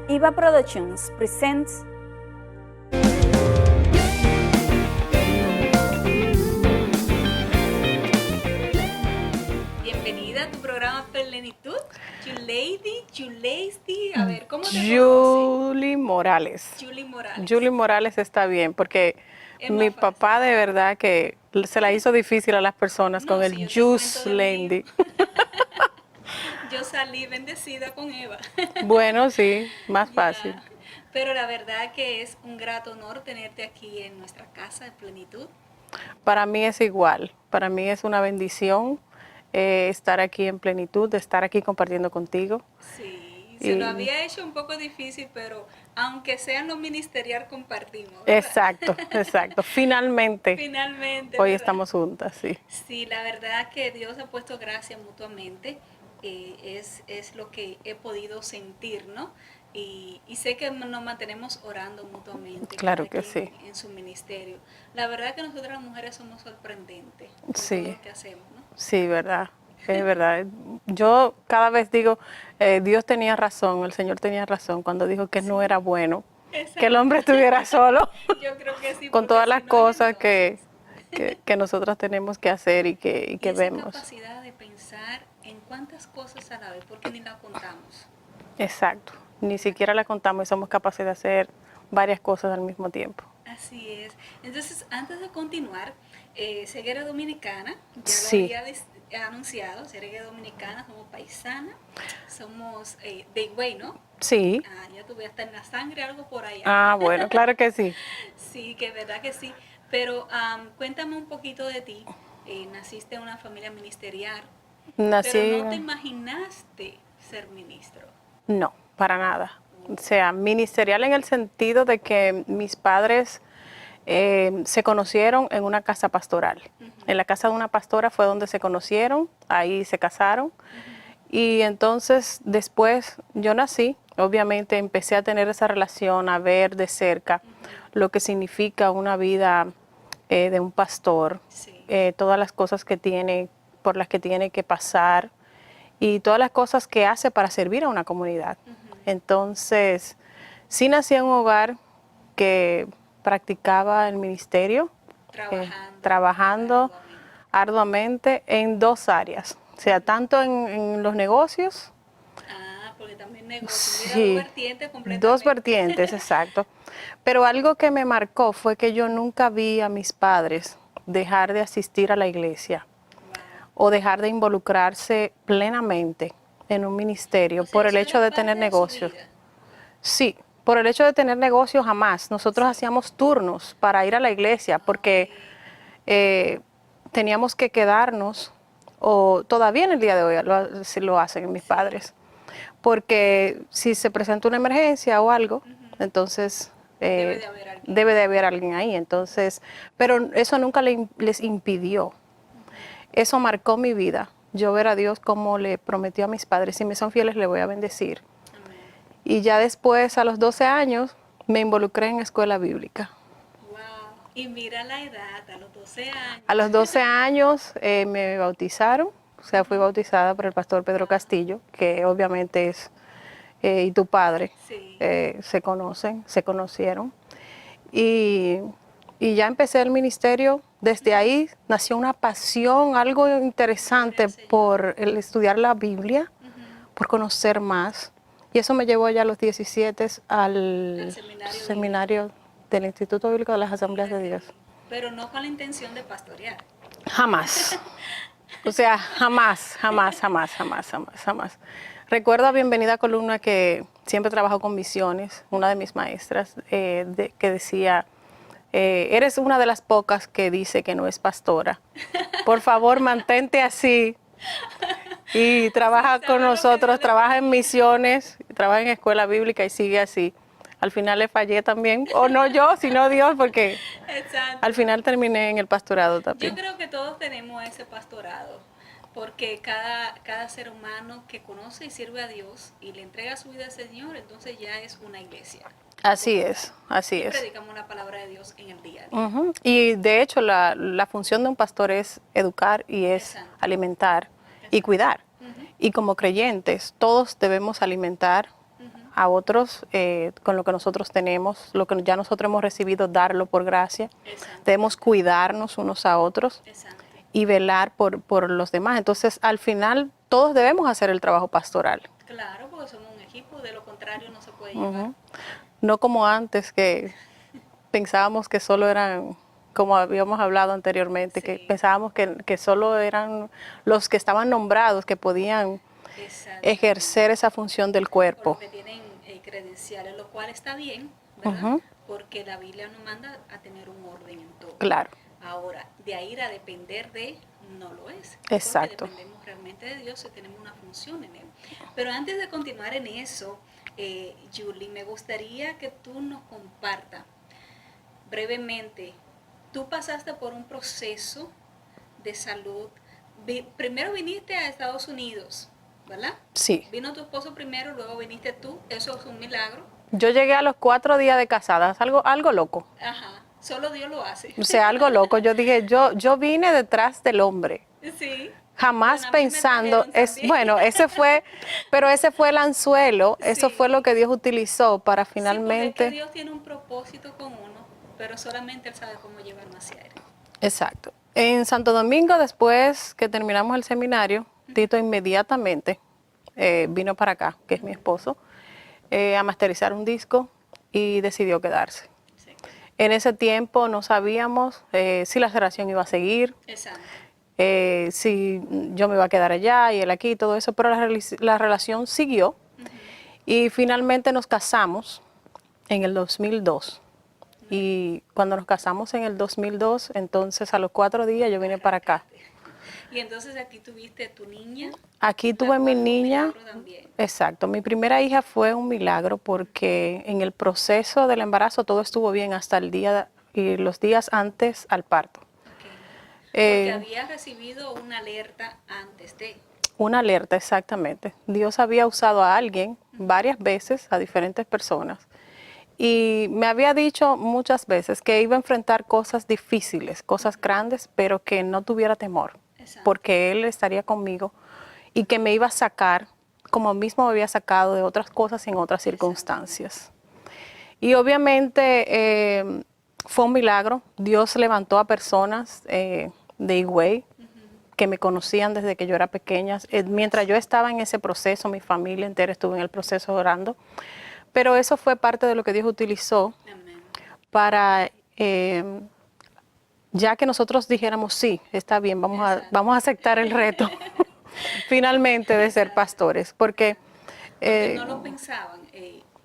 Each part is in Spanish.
IVA Productions presents. Bienvenida a tu programa Plenitud. Juleisty, a ver, ¿cómo te Julie Morales. Julie Morales. Julie Morales está bien, porque Es mi más fácil. papá de verdad que se la hizo difícil a las personas No, con si el yo te Jus cuento del mío. Landy. Yo salí bendecida con Eva. Bueno, sí, más Ya. fácil. Pero la verdad que es un grato honor tenerte aquí en nuestra casa de Plenitud. Para mí es igual, para mí es una bendición estar aquí en plenitud, de estar aquí compartiendo contigo. Sí, se lo Y- había hecho un poco difícil, pero aunque sea en lo ministerial compartimos, ¿verdad? Exacto, exacto. Finalmente, Finalmente, hoy ¿verdad? estamos juntas, sí. Sí, la verdad que Dios ha puesto gracia mutuamente, es lo que he podido sentir, ¿no? Y sé que nos mantenemos orando mutuamente Claro cada que quien sí. en su ministerio. La verdad que nosotras las mujeres somos sorprendentes con Sí. todo lo que hacemos, ¿no? Sí, verdad, es verdad. Yo cada vez digo, Dios tenía razón, el Señor tenía razón cuando dijo que no era bueno que el hombre estuviera solo Yo creo que sí, con porque todas si las no, y cosas entonces. que nosotras tenemos que hacer y Y que esa vemos. capacidad de pensar en cuántas cosas a la vez, porque ni la contamos. Exacto, ni siquiera la contamos y somos capaces de hacer varias cosas al mismo tiempo. Así es. Entonces, antes de continuar, ceguera dominicana, ya lo Sí. había anunciado, ceguera dominicana, somos paisana, somos de Higüey, ¿no? Sí, Ah, ya tuve hasta en la sangre algo por allá. bueno, claro que sí. Sí, que verdad que sí. Pero cuéntame un poquito de ti. Naciste en una familia ministerial, pero Nací, no te imaginaste ser ministro. no, para nada. O sea, ministerial en el sentido de que mis padres se conocieron en una casa pastoral. En la casa de una pastora fue donde se conocieron, ahí se casaron. Y entonces después yo nací, obviamente empecé a tener esa relación, a ver de cerca lo que significa una vida de un pastor, Sí. todas las cosas que tiene, por las que tiene que pasar y todas las cosas que hace para servir a una comunidad. Entonces, sí nací en un hogar que practicaba el ministerio, trabajando arduamente en dos áreas, o sea, tanto en los negocios, Ah, porque también negocio. Mira, dos sí, vertientes completamente. dos vertientes, exacto. Pero algo que me marcó fue que yo nunca vi a mis padres dejar de asistir a la iglesia Wow. o dejar de involucrarse plenamente en un ministerio O sea, por el eso hecho era de parte tener de su negocios. vida. Sí, por el hecho de tener negocios jamás. Nosotros Sí. hacíamos turnos para ir a la iglesia porque teníamos que quedarnos, o todavía en el día de hoy si lo hacen mis padres, porque si se presenta una emergencia o algo, entonces Debe de haber alguien. debe de haber alguien ahí. Entonces, pero eso nunca les impidió. Eso marcó mi vida. Yo ver a Dios como le prometió a mis padres, si me son fieles le voy a bendecir. Amén. Y ya después, a los 12 años, me involucré en escuela bíblica. Wow. Y mira la edad, a los 12 años. A los 12 años me bautizaron, o sea, fui bautizada por el pastor Pedro Castillo, que obviamente es, y tu padre, Sí. se conocieron. Y, y ya empecé el ministerio. Desde ahí nació una pasión, algo interesante por el estudiar la Biblia, por conocer más. Y eso me llevó ya a los 17 al seminario del Instituto Bíblico de las Asambleas de Dios. Pero no con la intención de pastorear. Jamás. O sea, jamás, jamás, jamás, jamás, jamás, jamás. Recuerdo a Bienvenida Columna, que siempre trabajó con misiones, una de mis maestras, que decía, eres una de las pocas que dice que no es pastora. Por favor, mantente así y trabaja Sí, con sabe lo que nosotros, Dios le trabaja en tenía. misiones, trabaja en escuela bíblica y sigue así. Al final le fallé también, o no yo, sino Dios, porque Exacto. al final terminé en el pastorado Yo también. creo que todos tenemos ese pastorado, porque cada ser humano que conoce y sirve a Dios y le entrega su vida al Señor, entonces ya es una iglesia. Así es, así Y es. predicamos la palabra de Dios en el día a día. Ujú. Y de hecho la función de un pastor es educar y es Exacto. alimentar y cuidar. Y como creyentes todos debemos alimentar a otros con lo que nosotros tenemos, lo que ya nosotros hemos recibido, darlo por gracia. Exacto. Debemos cuidarnos unos a otros Exacto. y velar por los demás. Entonces, al final, todos debemos hacer el trabajo pastoral. Claro, porque somos un equipo, de lo contrario no se puede llevar. Ujú. No como antes, que pensábamos que solo eran, como habíamos hablado anteriormente, Sí. que pensábamos que solo eran los que estaban nombrados que podían Exactamente. ejercer esa función del O cuerpo. los que tienen credenciales, lo cual está bien, ¿verdad? Ujú. Porque la Biblia nos manda a tener un orden en todo. Claro, Ahora, de ahí a depender de, no lo es. Exacto. Porque dependemos realmente de Dios y tenemos una función en Él. Pero antes de continuar en eso, Julie, me gustaría que tú nos compartas brevemente. Tú pasaste por un proceso de salud. Primero viniste a Estados Unidos, ¿verdad? sí. Vino tu esposo primero, luego viniste tú. Eso es un milagro. Yo llegué a los 4 días de casada, es algo loco. Ajá. Solo Dios lo hace. O sea, algo loco. Yo dije, yo vine detrás del hombre. Sí. Jamás Bueno, a mí me pensando, trajeron también. bueno, ese fue el anzuelo, eso Sí. fue lo que Dios utilizó para Sí, porque es finalmente. que Dios tiene un propósito con uno, pero solamente Él sabe cómo llevarlo hacia Él. Exacto. En Santo Domingo, después que terminamos el seminario, Tito inmediatamente vino para acá, que es mi esposo, a masterizar un disco y decidió quedarse. Sí. En ese tiempo no sabíamos si la relación iba a seguir, Exacto. si yo me iba a quedar allá y él aquí y todo eso, pero la relación siguió y finalmente nos casamos en el 2002. Y cuando nos casamos en el 2002, entonces a los 4 días yo vine para acá. Y entonces aquí tuviste tu niña. Aquí la tuve mi cual fue un niña. milagro también. Exacto, mi primera hija fue un milagro porque en el proceso del embarazo todo estuvo bien hasta el día y los días antes al parto. Ok. Eh, Porque había recibido una alerta antes de. Una alerta, exactamente. Dios había usado a alguien varias veces, a diferentes personas, y me había dicho muchas veces que iba a enfrentar cosas difíciles, cosas grandes, pero que no tuviera temor, Exacto. porque Él estaría conmigo y que me iba a sacar, como mismo me había sacado de otras cosas en otras circunstancias. Y obviamente fue un milagro. Dios levantó a personas de Higüey que me conocían desde que yo era pequeña. Mientras yo estaba en ese proceso, mi familia entera estuvo en el proceso orando. Pero eso fue parte de lo que Dios utilizó Amén. para, ya que nosotros dijéramos, sí, está bien, Exacto. vamos a aceptar el reto finalmente de ser pastores. Porque Porque no lo pensaban.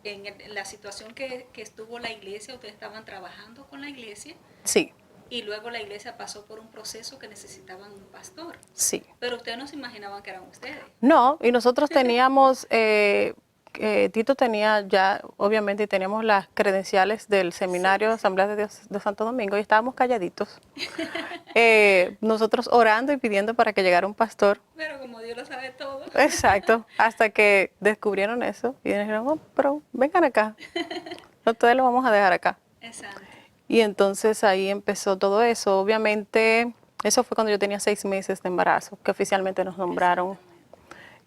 En la situación que estuvo la iglesia, ustedes estaban trabajando con la iglesia sí, y luego la iglesia pasó por un proceso que necesitaban un pastor. sí. Pero ustedes no se imaginaban que eran ustedes. No, y nosotros teníamos, Tito tenía ya, obviamente, teníamos las credenciales del seminario Asamblea de Dios de Santo Domingo y estábamos calladitos. Nosotros orando y pidiendo para que llegara un pastor. Pero como Dios lo sabe todo. Exacto, hasta que descubrieron eso y dijeron, oh, pero vengan acá, ustedes lo vamos a dejar acá. Exacto. Y entonces ahí empezó todo eso. Obviamente, eso fue cuando yo tenía 6 meses de embarazo, que oficialmente nos nombraron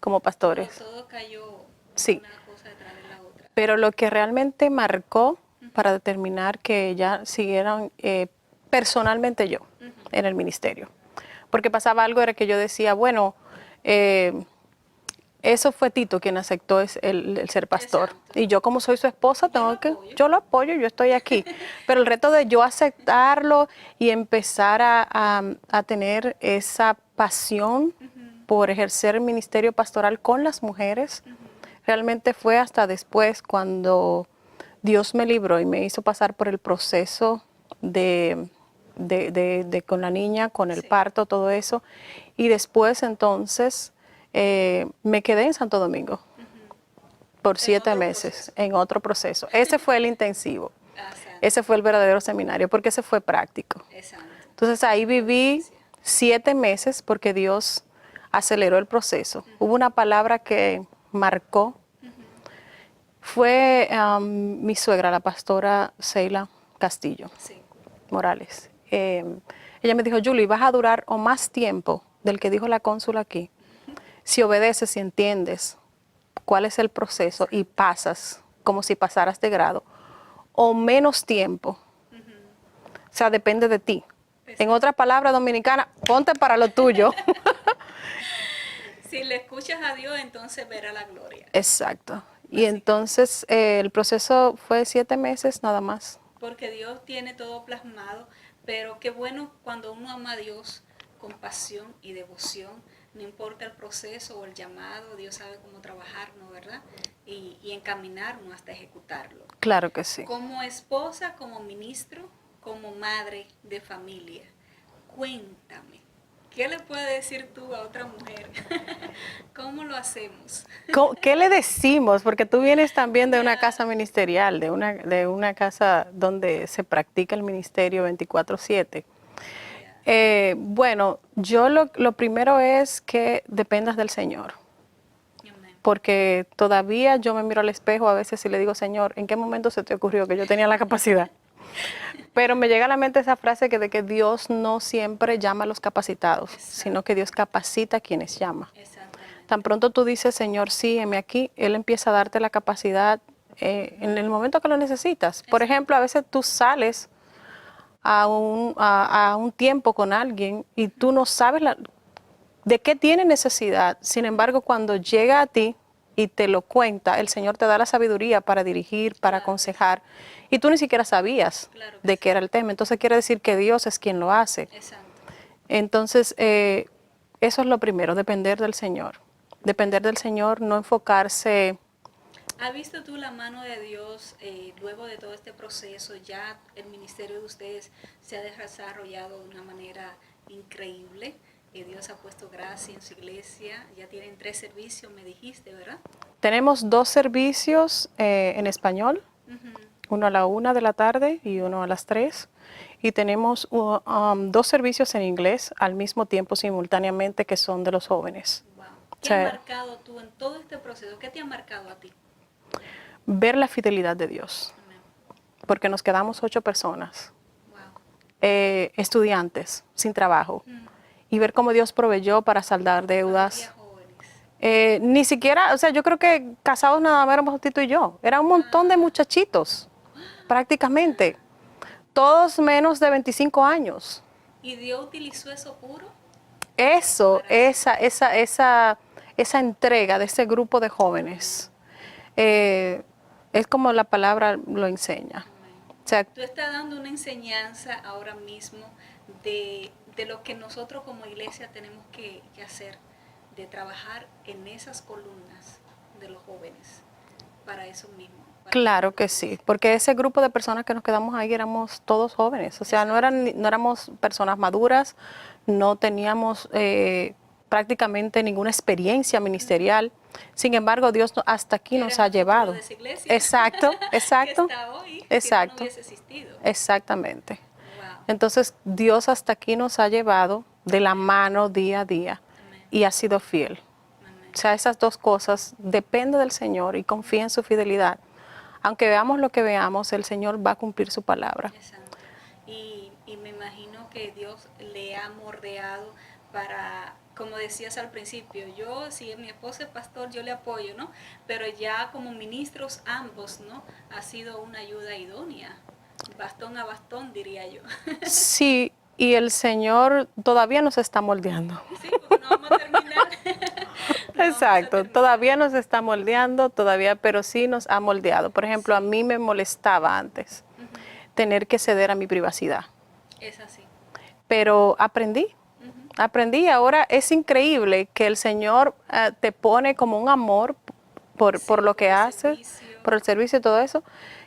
como Pero pastores. todo cayó Sí. una cosa detrás de la otra. Pero lo que realmente marcó para determinar que ya siguieran personalmente yo en el ministerio. Porque pasaba algo, era que yo decía, bueno, eso fue Tito quien aceptó el ser pastor. Exacto. Y yo como soy su esposa, yo lo apoyo, yo estoy aquí. Pero el reto de yo aceptarlo y empezar a tener esa pasión por ejercer el ministerio pastoral con las mujeres, realmente fue hasta después cuando Dios me libró y me hizo pasar por el proceso de con la niña, con el Sí. parto, todo eso. Y después entonces me quedé en Santo Domingo por 7 otro meses, proceso. en otro proceso. Ese fue el intensivo, Exacto. ese fue el verdadero seminario, porque ese fue práctico. Exacto. Entonces ahí viví 7 meses porque Dios aceleró el proceso. Hubo una palabra que marcó, fue mi suegra, la pastora Seila Castillo Sí. Morales. Ella me dijo, Julie, vas a durar o más tiempo del que dijo la cónsula aquí, si obedeces, si entiendes cuál es el proceso y pasas como si pasaras de grado o menos tiempo. O sea, depende de ti. En otra palabra dominicana, ponte para lo tuyo. Si le escuchas a Dios, entonces verá la gloria. Exacto. Y entonces el proceso fue 7 meses nada más. Porque Dios tiene todo plasmado, pero qué bueno cuando uno ama a Dios con pasión y devoción, no importa el proceso o el llamado, Dios sabe cómo trabajarnos, ¿verdad? Y encaminarnos hasta ejecutarlo. Claro que sí. Como esposa, como ministro, como madre de familia, cuéntame, ¿qué le puedes decir tú a otra mujer? ¿Cómo lo hacemos? ¿Qué le decimos? Porque tú vienes también de una casa ministerial, de una casa donde se practica el ministerio 24/7. Bueno, yo lo primero es que dependas del Señor. Amén. Porque todavía yo me miro al espejo a veces y le digo, Señor, ¿en qué momento se te ocurrió que yo tenía la capacidad? Pero me llega a la mente esa frase de que Dios no siempre llama a los capacitados, sino que Dios capacita a quienes llama. Exactamente. Tan pronto tú dices, Señor, sí, heme aquí, Él empieza a darte la capacidad en el momento que lo necesitas. Por ejemplo, a veces tú sales a un tiempo con alguien y tú no sabes de qué tiene necesidad. Sin embargo, cuando llega a ti y te lo cuenta, el Señor te da la sabiduría para dirigir, para aconsejar, y tú ni siquiera sabías de qué era el tema. Entonces quiere decir que Dios es quien lo hace. Exacto. Entonces, eso es lo primero, depender del Señor. Depender del Señor, no enfocarse. ¿Has visto tú la mano de Dios luego de todo este proceso? Ya el ministerio de ustedes se ha desarrollado de una manera increíble. Dios ha puesto gracia en su iglesia. Ya tienen 3 servicios, me dijiste, ¿verdad? Tenemos 2 servicios en español, uno a la 1 de la tarde y uno a las 3. Y tenemos 2 servicios en inglés al mismo tiempo, simultáneamente, que son de los jóvenes. Wow. ¿Qué O sea, has marcado tú en todo este proceso? ¿Qué te ha marcado a ti? ver la fidelidad de Dios, Amén. porque nos quedamos 8 personas, Wow. estudiantes sin trabajo, y ver cómo Dios proveyó para saldar deudas. Familias jóvenes. Ni siquiera, o sea, yo creo que casados nada más éramos Tito y yo, era un montón de muchachitos, prácticamente, todos menos de 25 años. ¿Y Dios utilizó eso puro? Eso, esa entrega de ese grupo de jóvenes, es como la palabra lo enseña. O sea, Tú estás dando una enseñanza ahora mismo de lo que nosotros como iglesia tenemos que hacer, de trabajar en esas columnas de los jóvenes, para eso mismo. claro que sí, porque ese grupo de personas que nos quedamos ahí éramos todos jóvenes, o sea, no éramos personas maduras, no teníamos prácticamente ninguna experiencia ministerial. Sin embargo, Dios hasta aquí nos ha llevado. De esa iglesia, Exacto, exacto. que está hoy, Exacto. Si no hubiese existido. Exactamente. Wow. Entonces, Dios hasta aquí nos ha llevado de la mano día a día Amén. y ha sido fiel. Amén. O sea, esas 2 cosas, depende del Señor y confía en su fidelidad. Aunque veamos lo que veamos, el Señor va a cumplir su palabra. Exacto. Y me imagino que Dios le ha mordeado para, como decías al principio, yo, si mi esposo es pastor, yo le apoyo, ¿no? Pero ya como ministros ambos, ¿no? Ha sido una ayuda idónea, bastón a bastón, diría yo. Sí, y el Señor todavía nos está moldeando. Sí, porque no vamos a terminar. No vamos a Exacto, terminar. todavía nos está moldeando, pero sí nos ha moldeado. Por ejemplo, a mí me molestaba antes tener que ceder a mi privacidad, Es así. pero aprendí y ahora es increíble que el Señor te pone como un amor por lo que el haces, servicio. por el servicio y todo eso,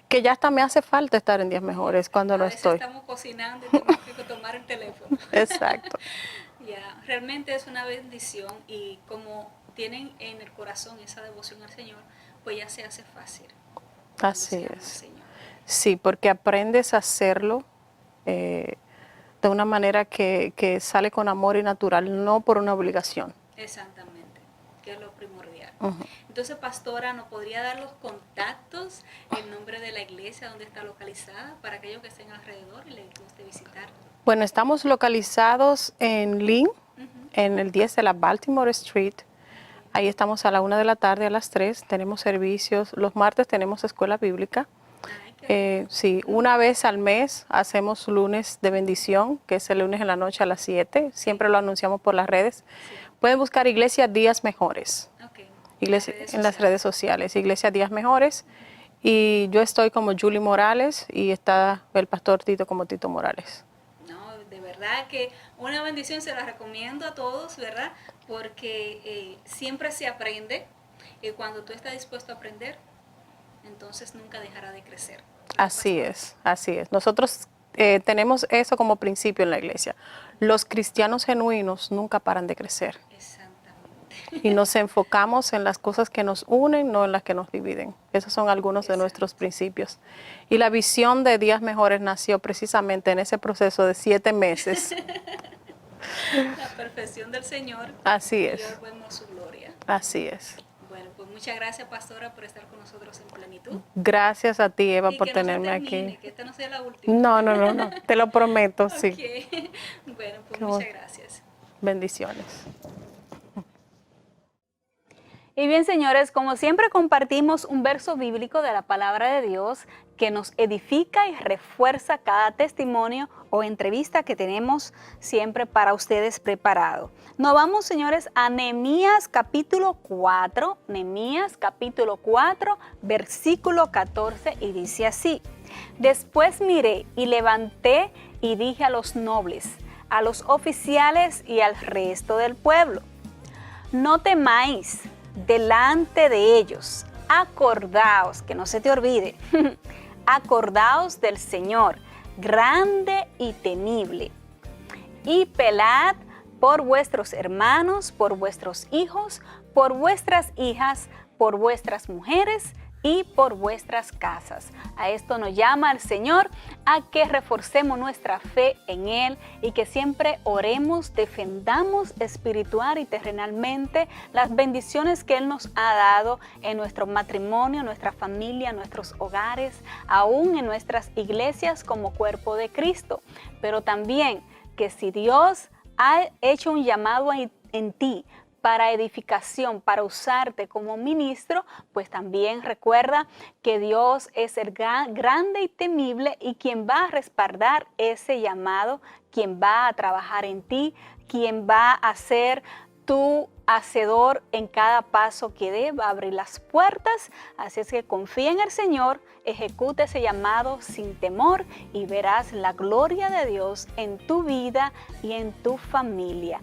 que ya hasta me hace falta estar en días mejores cuando no A veces estoy. estamos cocinando y tenemos que tomar el teléfono. Exacto. Ya, realmente es una bendición y como tienen en el corazón esa devoción al Señor, pues ya se hace fácil. cuando Así se ama al es. Señor. Sí, porque aprendes a hacerlo de una manera que sale con amor y natural, no por una obligación. Exactamente, que es lo primordial. Ujú. Entonces, pastora, ¿nos podría dar los contactos, el nombre de la iglesia, donde está localizada, para aquellos que estén alrededor y les guste visitar? Bueno, estamos localizados en Lynn, en el 10 de la Baltimore Street, Ahí estamos a la 1 de la tarde, a las 3. Tenemos servicios. Los martes tenemos escuela bíblica. Ay, qué Sí, una vez al mes hacemos lunes de bendición, que es el lunes en la noche a las 7. Siempre lo anunciamos por las redes. sí. Pueden buscar Iglesia Días Mejores. Ok. Iglesia, Redes en las sociales. redes sociales, Iglesia Días Mejores. Y yo estoy como Julie Morales y está el pastor Tito como Tito Morales. No, de verdad que una bendición, se la recomiendo a todos, ¿verdad? Porque siempre se aprende y cuando tú estás dispuesto a aprender, entonces nunca dejará de crecer. Así es, así es. Nosotros tenemos eso como principio en la iglesia. Los cristianos genuinos nunca paran de crecer Exactamente. y nos enfocamos en las cosas que nos unen, no en las que nos dividen. Esos son algunos de nuestros principios. Y la visión de Días Mejores nació precisamente en ese proceso de 7 meses. La perfección del Señor. Así Y es, hoy vemos su gloria. así es. Bueno, pues muchas gracias, pastora, por estar con nosotros en plenitud. Gracias a ti, Eva, Y por que no se tenerme termine, aquí. que esta no sea la última. No, te lo prometo, sí. Ok. Bueno, pues Qué muchas bueno. gracias. Bendiciones. Y bien, señores, como siempre compartimos un verso bíblico de la palabra de Dios que nos edifica y refuerza cada testimonio o entrevista que tenemos siempre para ustedes preparado. Nos vamos, señores, a Nehemías capítulo 4, Nehemías capítulo 4, versículo 14, y dice así: Después miré y levanté y dije a los nobles, a los oficiales y al resto del pueblo: no temáis delante de ellos, acordaos, que no se te olvide, acordaos del Señor, grande y temible, y pelad por vuestros hermanos, por vuestros hijos, por vuestras hijas, por vuestras mujeres y por vuestras casas. A esto nos llama el Señor, a que reforcemos nuestra fe en Él y que siempre oremos, defendamos espiritual y terrenalmente las bendiciones que Él nos ha dado en nuestro matrimonio, nuestra familia, nuestros hogares, aún en nuestras iglesias como cuerpo de Cristo. Pero también que si Dios ha hecho un llamado en ti para edificación, para usarte como ministro, pues también recuerda que Dios es el grande y temible, y quien va a respaldar ese llamado, quien va a trabajar en ti, quien va a ser tu hacedor en cada paso que dé, va a abrir las puertas. Así es que confía en el Señor, ejecuta ese llamado sin temor y verás la gloria de Dios en tu vida y en tu familia.